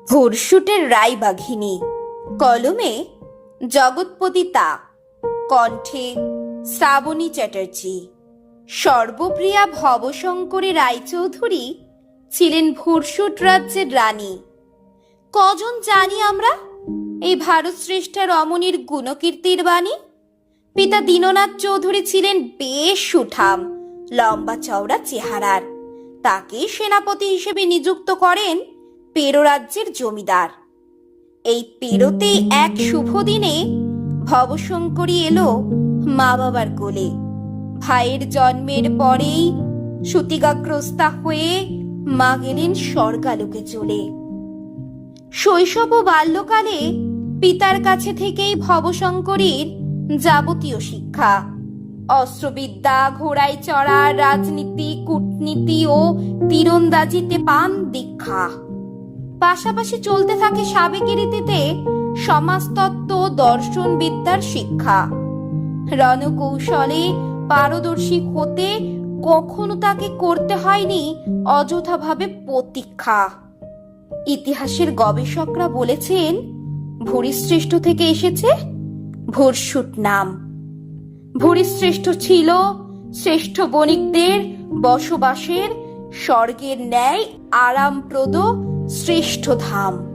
ভোরশুটের রায়বাঘিনী, কলমে জগৎপতি তা, কণ্ঠে শ্রাবণী চ্যাটার্জি। সর্বপ্রিয়া ভবশঙ্করী রায়চৌধুরী ছিলেন ভোরশুট রাজ্যের রানী। কজন জানি আমরা এই ভারত শ্রেষ্ঠা রমণীর গুণকীর্তির বাণী? পিতা দীননাথ চৌধুরী ছিলেন বেশ সুঠাম, লম্বা চওড়া চেহারার। তাকে সেনাপতি হিসেবে নিযুক্ত করেন পেরো রাজ্যের জমিদার। এই পেরোতেই এক শুভ দিনে ভবশঙ্করী এলো মা বাবার কোলে। ভাইয়ের জন্মের পরেই সূতিকাগ্রস্তা হয়ে মা গেলেন স্বর্গালোকে চলে। শৈশব ও বাল্যকালে পিতার কাছে থেকেই ভবশঙ্করীর যাবতীয় শিক্ষা। অস্ত্রবিদ্যা, ঘোড়ায় চড়া, রাজনীতি, কূটনীতি ও তীরন্দাজিতে পান দীক্ষা। পাশাপাশি চলতে থাকে সাবেকি রীতিতে সমাজতত্ত্ব, দর্শন বিদ্যার শিক্ষা। রণকৌশলে পারদর্শী হতে কখনো তাকে করতে হয়নি অযথাভাবে প্রতীক্ষা। ইতিহাসের গবেষকরা বলেছেন ভূরিশ্রেষ্ঠ থেকে এসেছে ভোরশুট নাম। ভূরিশ্রেষ্ঠ ছিল শ্রেষ্ঠ বণিকদের বসবাসের স্বর্গের ন্যায় আরামপ্রদ শ্রেষ্ঠ ধাম।